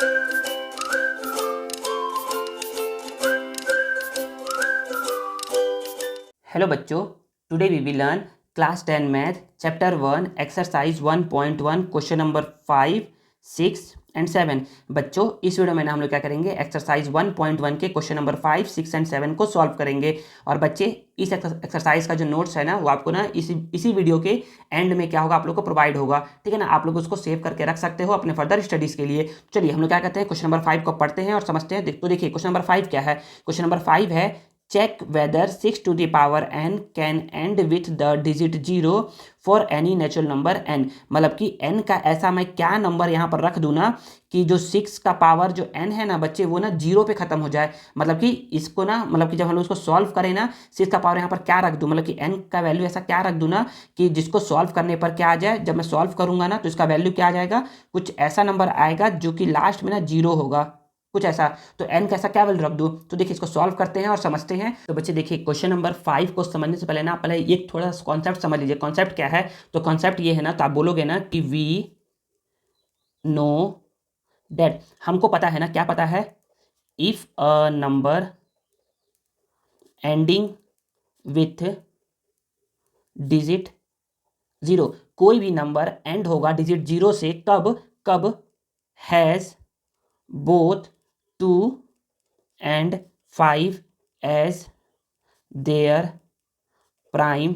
Hello बच्चों, today we will learn class 10 math chapter 1 exercise 1.1 question number 5, 6 and 7। बच्चों, इस video में ना हम लोग क्या करेंगे, एक्सरसाइज 1.1 के क्वेश्चन नंबर 5, 6 एंड 7 को सॉल्व करेंगे। और बच्चे, इस एक्सरसाइज का जो नोट्स है ना, वो आपको ना इसी वीडियो के एंड में क्या होगा, आप लोग को प्रोवाइड होगा। ठीक है ना, आप लोग उसको सेव करके रख सकते हो अपने फर्दर स्टडीज के लिए। चलिए हम लोग क्या कहते हैं, क्वेश्चन नंबर 5 को पढ़ते हैं और समझते हैं। तो देखिए क्वेश्चन नंबर 5 क्या है। क्वेश्चन नंबर 5 है, check whether 6 to the power n can end with the digit 0 for any natural number n। मतलब कि n का ऐसा मैं क्या नंबर यहाँ पर रख दूँ ना कि जो 6 का पावर जो n है ना बच्चे, वो ना 0 पे खत्म हो जाए। मतलब कि इसको ना, मतलब कि जब हम लोग इसको सॉल्व करें ना, 6 का पावर यहाँ पर क्या रख दूँ, मतलब कि n का वैल्यू ऐसा क्या रख दूँ ना कि जिसको सॉल्व करने पर क्या आ जाए, जब मैं सॉल्व करूंगा ना तो इसका वैल्यू क्या आ जाएगा, कुछ ऐसा नंबर आएगा जो कि लास्ट में ना 0 होगा, कुछ ऐसा। तो n कैसा क्या वैल्यू रख दूँ। तो देखिए इसको सॉल्व करते हैं और समझते हैं। तो बच्चे देखिए, क्वेश्चन नंबर 5 को समझने से पहले ना, पहले एक थोड़ा सा कॉन्सेप्ट समझ लीजिए। कॉन्सेप्ट क्या है, तो कॉन्सेप्ट ये है ना, तो आप बोलोगे ना कि वी नो डेट, हमको पता है ना, क्या पता है, if a number ending with digit 0, कोई भी नंबर एंड होगा डिजिट 0 से, कब कब, has both 2 and 5 as their prime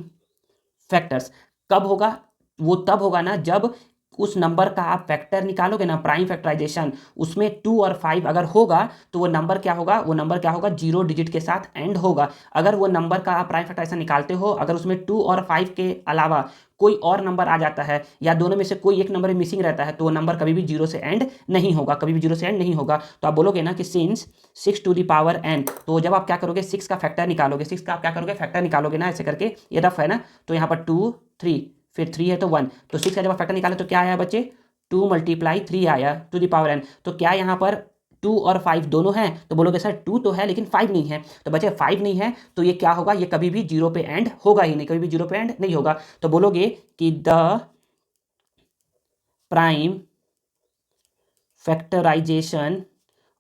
factors. कब होगा, वो तब होगा ना जब उस नंबर का आप फैक्टर निकालोगे ना, प्राइम फैक्टराइजेशन, उसमें 2 और 5 अगर होगा तो वो नंबर क्या होगा, वो नंबर क्या होगा, 0 डिजिट के साथ एंड होगा। अगर वो नंबर का आप प्राइम फैक्टराइजेशन निकालते हो, अगर उसमें 2 और 5 के अलावा कोई और नंबर आ जाता है या दोनों में से कोई एक नंबर मिसिंग रहता है, तो वो नंबर कभी भी 0 से एंड नहीं होगा, कभी भी 0 से एंड नहीं होगा। तो आप बोलोगे ना कि since 6 to the power n, तो जब आप क्या करोगे, 6 का फैक्टर निकालोगे, 6 का आप क्या करोगे, फैक्टर निकालोगे ना, ऐसे करके, ये रफ है ना, तो यहाँ पर 2 3, फिर 3 है तो 1, तो 6 का जब आप फैक्टर निकाले तो क्या आया बच्चे, 2 × 3 आया टू द पावर n। तो क्या यहाँ पर 2 और 5 दोनों हैं, तो बोलोगे सर 2 तो है लेकिन 5 नहीं है। तो बच्चे 5 नहीं है तो ये क्या होगा, ये कभी भी 0 पे एंड होगा ही नहीं, कभी भी 0 पे एंड नहीं होगा। तो बोलोगे कि the prime factorisation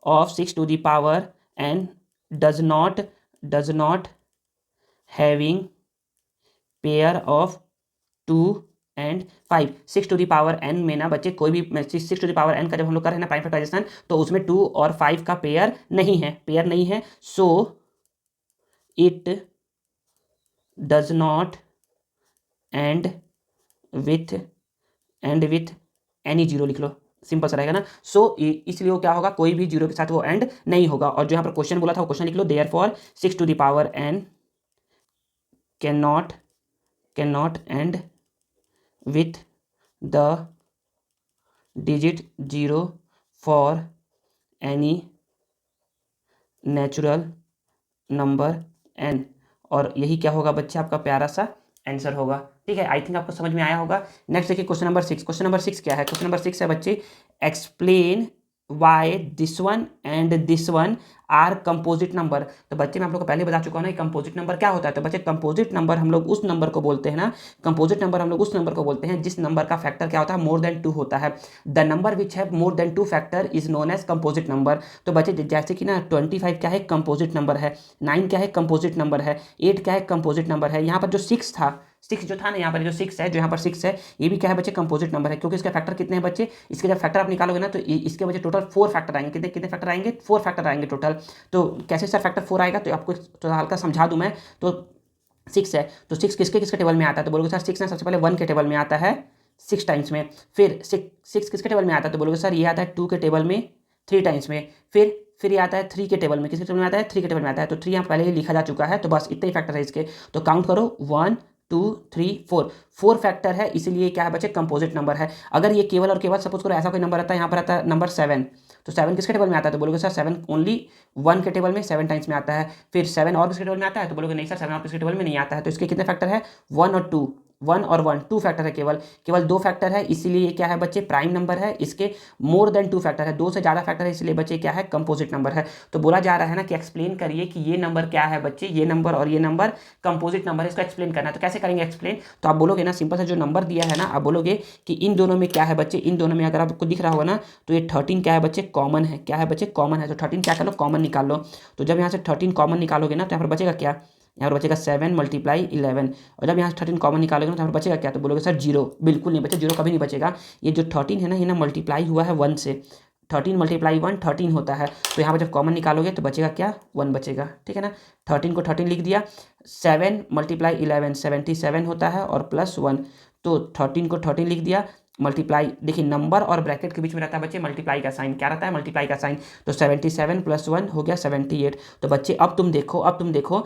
of 6 to the power n does not having pair of 2 and 5। 6 to the power n में ना बच्चे, कोई भी 6 टू द पावर n का जब हम लोग कर रहे हैं ना प्राइम फैक्टराइजेशन, तो उसमें 2 और 5 का पेयर नहीं है, so it does not and with any zero, लिख लो, सिंपल सा रहेगा ना। इसलिए वो क्या होगा, कोई भी जीरो के साथ वो एंड नहीं होगा। और जो यहाँ पर क्वेश्चन बोला था वो क्वेश्चन लिख लो, therefore 6 to the power n can not end with the digit 0 for any natural number n। और यही क्या होगा बच्चे, आपका प्यारा सा आंसर होगा। ठीक है, आई थिंक आपको समझ में आया होगा। नेक्स्ट देखिए क्वेश्चन नंबर 6। क्वेश्चन नंबर 6 क्या है, क्वेश्चन नंबर 6 है बच्चे, explain why this one and this one are composite number. तो बच्चे मैं आप लोग को पहले बता चुका हूँ ना, कंपोजिट नंबर क्या होता है। तो बच्चे कंपोजिट नंबर हम लोग उस नंबर को बोलते हैं ना, कंपोजिट नंबर हम लोग उस नंबर को बोलते हैं जिस नंबर का फैक्टर क्या होता है, मोर देन 2 होता है। द नंबर विच है more than 2 factor is known as composite number. तो बच्चे जैसे कि ना 25 क्या है, कंपोजिट नंबर है, 9 क्या है, कंपोजिट नंबर है, 8 क्या है, कंपोजिट नंबर है। यहाँ पर जो 6 था, 6 जो था ना, यहाँ पर जो 6 है, जो यहाँ पर 6 है, ये भी क्या है बच्चे, कंपोजिट नंबर है, क्योंकि इसका फैक्टर कितने हैं बच्चे, इसके जब फैक्टर आप निकालोगे ना तो इसके बच्चे टोटल 4 फैक्टर आएंगे। कितने कितने फैक्टर आएंगे, 4 फैक्टर आएंगे टोटल। तो कैसे सर फैक्टर 4 आएगा, तो आपको थोड़ा हल्का समझा दूं मैं। तो 6 है, तो 6 किसके किसके टेबल में आता है, तो बोलोगे सर 6 ना सबसे पहले 1 के टेबल में आता है 6 टाइम्स में। फिर 6 किसके टेबल में आता है, तो बोलोगे सर ये आता है 2 के टेबल में 3 टाइम्स में। फिर ये आता है 3 के टेबल में, किसके टेबल में आता है, 3 के टेबल में आता है। तो 3 यहाँ पहले ही लिखा जा चुका है, तो बस इतने ही फैक्टर है इसके। तो काउंट करो, 1 2 3 4 फैक्टर है, इसीलिए क्या है बच्चे, कंपोजिट नंबर है। अगर ये केवल और केवल सपोज करो ऐसा कोई नंबर आता है, यहाँ पर आता है नंबर 7, तो 7 किसके टेबल में आता है, तो बोलोगे सर 7 ओनली 1 के टेबल में 7 टाइम्स में आता है। फिर 7 और किसके टेबल में आता है, तो बोलोगे नहीं सर 7 और किसके टेबल में नहीं आता है। तो इसके कितने फैक्टर है, 1 और 2, वन और वन टू फैक्टर है, केवल केवल दो फैक्टर है, इसीलिए क्या है बच्चे प्राइम नंबर है। इसके मोर देन टू फैक्टर है, दो से ज़्यादा फैक्टर है, इसलिए बच्चे क्या है कंपोजिट नंबर है। तो बोला जा रहा है ना कि एक्सप्लेन करिए कि ये नंबर क्या है बच्चे, ये नंबर और ये नंबर कंपोजिट नंबर है, इसको एक्सप्लेन करना है। तो कैसे करेंगे एक्सप्लेन, तो आप बोलोगे ना सिंपल से जो नंबर दिया है ना, आप बोलोगे कि इन दोनों में क्या है बच्चे, इन दोनों में अगर आपको दिख रहा होगा ना तो ये 13 क्या है बच्चे कॉमन है, क्या है बच्चे कॉमन है। तो 13 क्या कर लो कॉमन निकाल लो। तो जब यहाँ से 13 कॉमन निकालोगे ना तो यहाँ पर बचेगा क्या, यहाँ पर बचेगा 7 × 11। और जब यहाँ से 13 कॉमन निकालोगे ना तो यहाँ पर बचेगा क्या, तो बोलोगे सर जीरो, बिल्कुल नहीं बच्चे, जीरो कभी नहीं बचेगा। ये जो 13 है ना ये ना मल्टीप्लाई हुआ है 1 से, 13 × 1 13 होता है। तो यहाँ पर जब कॉमन निकालोगे तो बचेगा क्या, 1 बचेगा, ठीक है ना। 13 को 13 लिख दिया, 7 × 11 77 होता है और +1। तो 13 को 13 लिख दिया, मल्टीप्लाई, देखिए नंबर और ब्रैकेट के बीच में रहता है बच्चे मल्टीप्लाई का साइन, क्या रहता है मल्टीप्लाई का साइन। तो 77 + 1 हो गया 78। तो बच्चे अब तुम देखो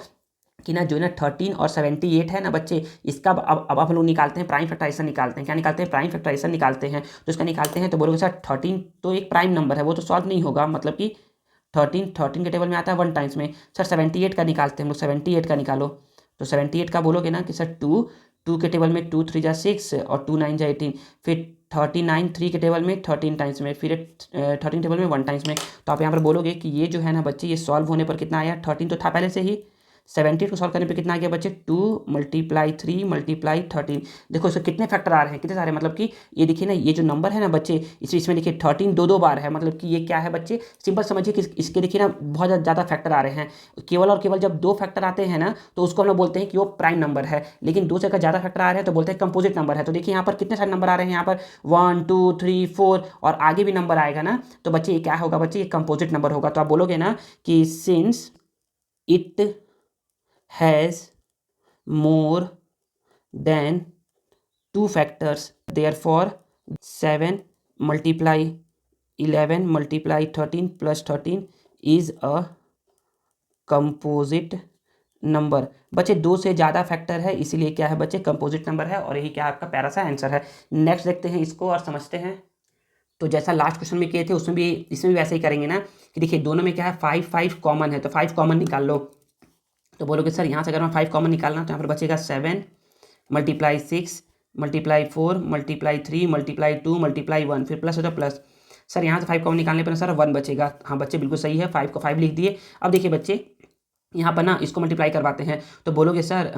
कि ना जो ना 13 और 78 है ना बच्चे, इसका अब हम लोग निकालते हैं प्राइम फैक्टराइजेशन निकालते हैं। क्या निकालते हैं, प्राइम फैक्टराइजेशन निकालते हैं। तो इसका निकालते हैं तो बोलोगे सर 13 तो एक प्राइम नंबर है, वो तो सॉल्व नहीं होगा, मतलब कि 13 के टेबल में आता है 1 टाइम्स में। सर 78 का निकालते हैं हम लोग, 78 का निकालो। तो 78 का बोलोगे ना कि सर 2 के टेबल में 2 × 3 = 6 और 2 × 9 = 18। फिर 39 3 के टेबल में 13 टाइम्स में, फिर 13 टेबल में 1 टाइम्स में। तो आप यहाँ पर बोलोगे कि ये जो है ना बच्चे, ये सॉल्व होने पर कितना आया, 13 तो था पहले से ही, 78 को सॉल्व करने पे कितना आ गया बच्चे, 2 × 3 × 13। देखो इसके कितने फैक्टर आ रहे हैं, कितने सारे, मतलब कि ये देखिए ना ये जो नंबर है ना बच्चे, इसमें देखिए 13 दो बार है, मतलब कि ये क्या है बच्चे, सिंपल समझिए कि इसके देखिए ना बहुत ज़्यादा फैक्टर आ रहे हैं। केवल और केवल जब दो फैक्टर आते हैं ना तो उसको हम लोग बोलते हैं कि वो प्राइम नंबर है, लेकिन दो से अगर ज़्यादा फैक्टर आ रहे हैं तो बोलते हैं कंपोजिट नंबर है। तो देखिए यहाँ पर कितने सारे नंबर आ रहे हैं, यहाँ पर 1 2 3 4 और आगे भी नंबर आएगा ना, तो बच्चे ये क्या होगा बच्चे, ये कंपोजिट नंबर होगा। तो आप बोलोगे ना कि since it has more than 2 factors, therefore 7 × 11 × 13 + 13 is a composite number. बच्चे दो से ज़्यादा फैक्टर है, इसीलिए क्या है बच्चे कंपोजिट नंबर है, और यही क्या आपका प्यारा सा आंसर है। नेक्स्ट देखते हैं इसको और समझते हैं। तो जैसा लास्ट क्वेश्चन में किए थे उसमें भी, इसमें भी वैसे ही करेंगे ना कि देखिए दोनों में क्या है 5 कॉमन है, तो 5 कॉमन निकाल लो। तो बोलोगे सर यहाँ से अगर मैं 5 कॉमन निकालना तो यहाँ पर बचेगा 7 × 6 × 4 × 3 × 2 × 1, फिर प्लस होता प्लस। सर यहाँ से 5 कॉमन निकालने पर सर 1 बचेगा। हाँ बच्चे बिल्कुल सही है, 5 को 5 लिख दिए। अब देखिए बच्चे यहाँ पर ना इसको मल्टीप्लाई करवाते हैं, तो बोलोगे सर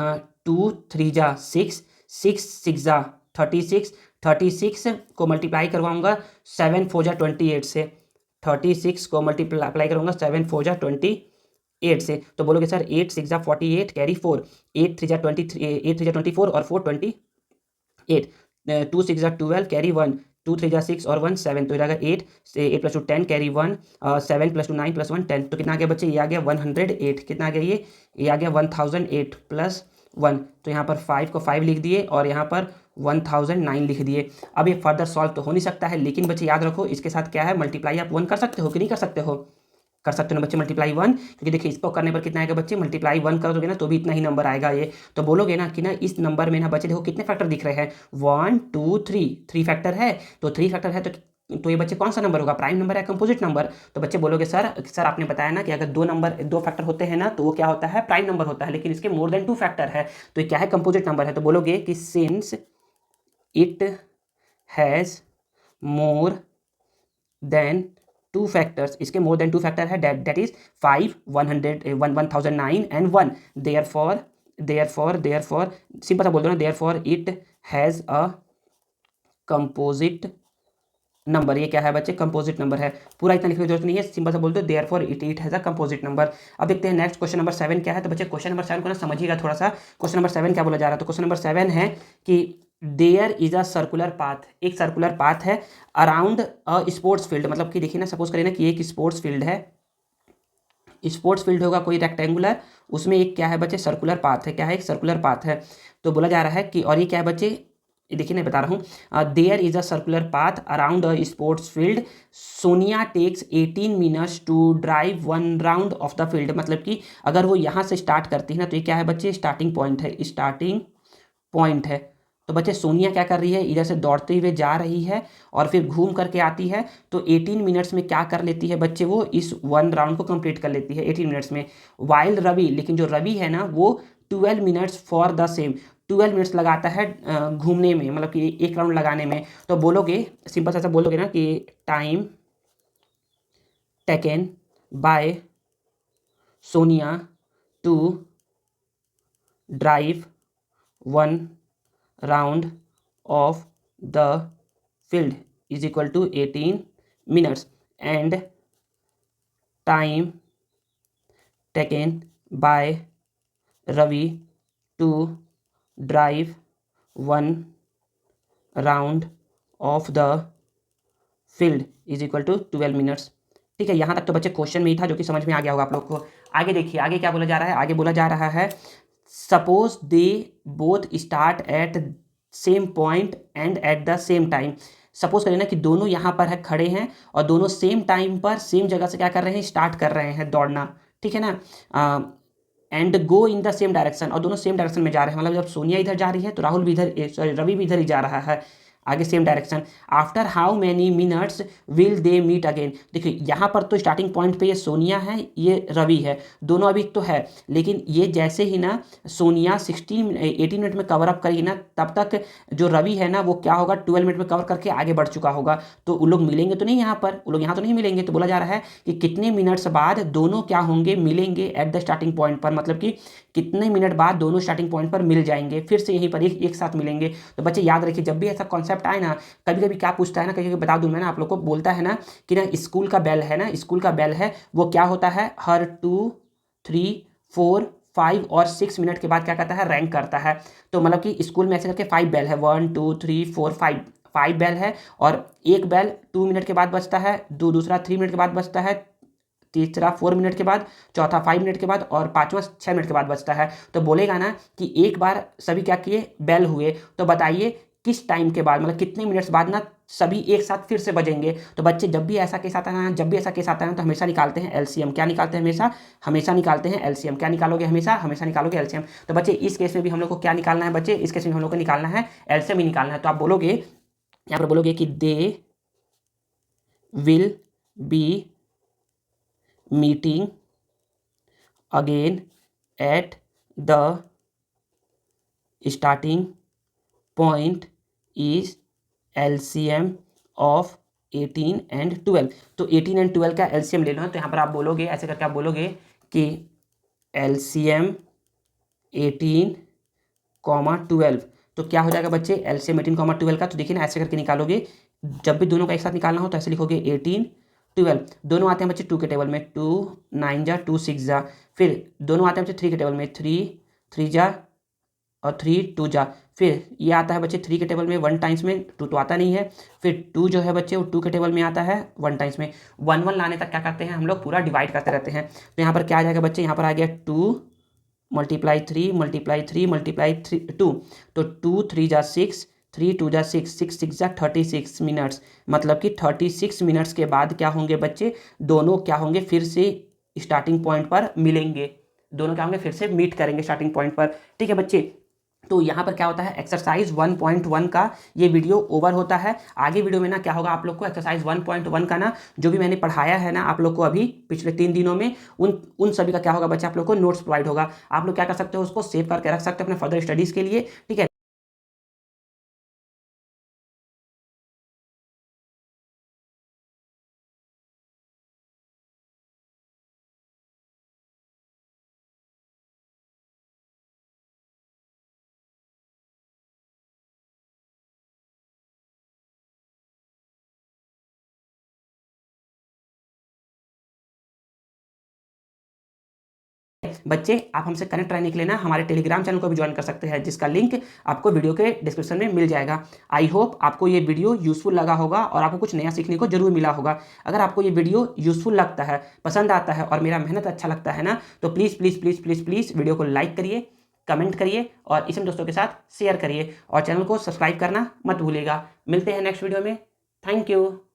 2 × 3 = 6, 6 × 6 = 36, 36 को मल्टीप्लाई करवाऊँगा 7 × 4 = 28 से, 36 को मल्टीप्लाई करूँगा 7 × 4 = 28 से। तो बोलोगे सर 8 × 6 = 48 कैरी 4, 8 × 3 = 23, 8 × 3 = 24 और 4 28, 2 × 6 = 12 कैरी 1, 2 × 3 = 6 और 1 7, तो इधर 8 से 8 + 2 10 कैरी 1, 7 + 2 9 + 1 10। तो कितना आ गया बच्चे, ये आ गया 108। कितना आ गया ये आ गया 1008 + 1। तो यहाँ पर 5 को 5 लिख दिए और यहाँ पर 1009 लिख दिए। अब ये फर्दर सॉल्व तो हो नहीं सकता है, लेकिन बच्चे याद रखो इसके साथ क्या है, मल्टीप्लाई आप 1 कर सकते हो कि नहीं कर सकते हो, कर सकते हो ना बच्चे मल्टीप्लाई 1, क्योंकि देखिए इसको करने पर कितना आएगा बच्चे, मल्टीप्लाई 1 करोगे ना तो भी इतना ही नंबर आएगा ये। तो बोलोगे ना कि ना इस नंबर में ना बच्चे देखो कितने फैक्टर दिख रहे हैं, 1 2 3 फैक्टर है। तो 3 फैक्टर है तो ये बच्चे कौन सा नंबर होगा, प्राइम नंबर है कंपोजिट नंबर। तो बच्चे बोलोगे सर आपने बताया ना कि अगर दो फैक्टर होते हैं ना तो वो क्या होता है, प्राइम नंबर होता है, लेकिन इसके मोर देन 2 फैक्टर है तो ये क्या है, कंपोजिट नंबर है। तो बोलोगे कि since it has more than 2 factors, इसके मोर देन 2 फैक्टर है, that is 5 1009 and 1, therefore simple सा बोल दो ना, therefore it has a composite number. ये क्या है बच्चे, कंपोजिट नंबर है। पूरा इतना लिखने की जरूरत नहीं है, सिंपल सा बोल दो therefore it has a composite number. अब देखते हैं नेक्स्ट क्वेश्चन नंबर 7 क्या है। तो बच्चे क्वेश्चन नंबर 7 को ना समझिएगा थोड़ा सा। क्वेश्चन नंबर 7 क्या बोला जा रहा है, तो क्वेश्चन नंबर 7 है कि there is a circular path, एक सर्कुलर पाथ है अराउंड अ स्पोर्ट्स फील्ड। मतलब कि देखिए ना, सपोज करिए ना कि एक स्पोर्ट्स फील्ड है, स्पोर्ट्स फील्ड होगा कोई रेक्टेंगुलर, उसमें एक क्या है बच्चे, सर्कुलर पाथ है। क्या है, एक सर्कुलर पाथ है। तो बोला जा रहा है कि, और ये क्या है बच्चे, देखिए मैं बता रहा हूँ, there is a circular path around a sports field, Sonia takes 18 minutes to drive 1 round of the field. मतलब कि अगर वो यहाँ से स्टार्ट करती है ना तो ये क्या है बच्चे, स्टार्टिंग पॉइंट है, स्टार्टिंग पॉइंट है। तो बच्चे सोनिया क्या कर रही है, इधर से दौड़ते हुए जा रही है और फिर घूम करके आती है। तो 18 मिनट्स में क्या कर लेती है बच्चे, वो इस 1 राउंड को कंप्लीट कर लेती है 18 मिनट्स में। वाइल रवि, लेकिन जो रवि है ना वो 12 minutes for the same, 12 minutes लगाता है घूमने में, मतलब कि एक राउंड लगाने में। तो बोलोगे, सिंपल सा बोलोगे ना कि time taken by Sonia to drive 1 round of the field is equal to 18 minutes and time taken by Ravi to drive 1 round of the field is equal to 12 minutes. ठीक है, यहाँ तक तो बच्चे क्वेश्चन में ही था, जो कि समझ में आ गया होगा आप लोग को। आगे देखिए, आगे क्या बोला जा रहा है। आगे बोला जा रहा है suppose they both start at same point and at the same time. Suppose करिए ना कि दोनों यहाँ पर है, खड़े हैं, और दोनों सेम टाइम पर सेम जगह से क्या कर रहे हैं, स्टार्ट कर रहे हैं दौड़ना। ठीक है ना, and go in the same direction, और दोनों सेम डायरेक्शन में जा रहे हैं। मतलब जब सोनिया इधर जा रही है तो राहुल भी इधर, सॉरी रवि भी इधर ही जा रहा है, आगे same direction. After how many minutes will they meet again. देखिए यहाँ पर तो स्टार्टिंग पॉइंट पे ये सोनिया है, ये रवि है, दोनों अभी तो है, लेकिन ये जैसे ही ना सोनिया 18 मिनट में कवर अप करेगी ना, तब तक जो रवि है ना वो क्या होगा, 12 मिनट में कवर करके आगे बढ़ चुका होगा। तो वो लोग मिलेंगे तो नहीं यहाँ पर, वो लोग यहाँ तो नहीं मिलेंगे। तो बोला जा रहा है कि कितने मिनट्स बाद दोनों क्या होंगे, मिलेंगे एट द स्टार्टिंग पॉइंट पर, मतलब कि कितने मिनट बाद दोनों स्टार्टिंग पॉइंट पर मिल जाएंगे, फिर से यहीं पर एक साथ मिलेंगे। तो बच्चे याद रखिए, जब भी ऐसा कॉन्सेप्ट आए ना, कभी कभी क्या पूछता है ना, कभी बता दूं मैं ना आप लोग को, बोलता है ना कि ना स्कूल का बेल है ना, स्कूल का बेल है, वो क्या होता है, हर 2, 3, 4, 5 और 6 मिनट के बाद क्या करता है, रैंक करता है। तो मतलब कि स्कूल में ऐसे करके 5 बेल है, 1, 2, 3, 4, 5 बेल है, और एक बेल 2 मिनट के बाद बजता है, दूसरा 3 मिनट के बाद बजता है, तीसरा 4 मिनट के बाद, चौथा 5 मिनट के बाद, और पांचवा 6 मिनट के बाद बचता है। तो बोलेगा ना कि एक बार सभी क्या किए, बेल हुए, तो बताइए किस टाइम के बाद, मतलब कितने मिनट्स बाद ना सभी एक साथ फिर से बजेंगे। तो बच्चे जब भी ऐसा केस आता है ना, जब भी ऐसा केस आता है ना, तो हमेशा निकालते हैं एलसीएम। क्या निकालते हैं, हमेशा हमेशा निकालते हैं एलसीएम। क्या निकालोगे, हमेशा हमेशा निकालोगे एलसीएम। तो बच्चे इस केस में भी हम लोग को क्या निकालना है, बच्चे इस केस में हम लोग को निकालना है एलसीएम ही निकालना है। तो आप बोलोगे, यहाँ पर बोलोगे कि they will be meeting again at the starting point is LCM of 18 and 12। तो 18 एंड 12 का LCM ले लो। तो यहाँ पर आप बोलोगे, ऐसे करके आप बोलोगे कि LCM 18, 12। तो क्या हो जाएगा बच्चे, LCM 18, 12 का। तो देखिए ना, ऐसे करके निकालोगे। जब भी दोनों का एक साथ निकालना हो तो ऐसे लिखोगे 18, 12। दोनों आते हैं बच्चे 2 के टेबल में, 2 9 जा 2 6 जा। फिर दोनों आते हैं बच्चे 3 के टेबल में, 3 3 जा और 3 2 जा। फिर ये आता है बच्चे 3 के टेबल में 1 टाइम्स में, 2 तो आता नहीं है। फिर 2 जो है बच्चे वो 2 के टेबल में आता है 1 टाइम्स में। 1 1 लाने तक क्या करते हैं हम लोग, पूरा डिवाइड करते रहते हैं। तो यहाँ पर क्या आ जाएगा बच्चे, यहाँ पर आ गया 2 मल्टीप्लाई 3 मल्टीप्लाई 3 मल्टीप्लाई 2। तो 2 3 जा 6, 3 2 जा 6, 6 6 जा 36 मिनट्स। मतलब कि 36 मिनट्स के बाद क्या होंगे बच्चे, दोनों क्या होंगे, फिर से स्टार्टिंग पॉइंट पर मिलेंगे। दोनों क्या होंगे, फिर से मीट करेंगे स्टार्टिंग पॉइंट पर। ठीक है बच्चे, तो यहाँ पर क्या होता है, एक्सरसाइज 1.1 का ये वीडियो ओवर होता है। आगे वीडियो में ना क्या होगा, आप लोग को एक्सरसाइज 1.1 का ना जो भी मैंने पढ़ाया है ना आप लोग को अभी पिछले 3 दिनों में, उन सभी का क्या होगा बच्चे, आप लोग को नोट्स प्रोवाइड होगा। आप लोग क्या कर सकते हो, उसको सेव करके रख सकते हो अपने फर्दर स्टडीज़ के लिए। ठीक है। बच्चे आप हमसे कनेक्ट रहने के लिए ना हमारे टेलीग्राम चैनल को भी ज्वाइन कर सकते हैं, जिसका लिंक आपको वीडियो के डिस्क्रिप्शन में मिल जाएगा। आई होप आपको ये वीडियो यूजफुल लगा होगा और आपको कुछ नया सीखने को जरूर मिला होगा। अगर आपको ये वीडियो यूजफुल लगता है, पसंद आता है और मेरा मेहनत अच्छा लगता है ना, तो please please please please please video को लाइक करिए, कमेंट करिए और इसे दोस्तों के साथ शेयर करिए, और चैनल को सब्सक्राइब करना मत भूलिएगा। मिलते हैं नेक्स्ट वीडियो में। Thank you.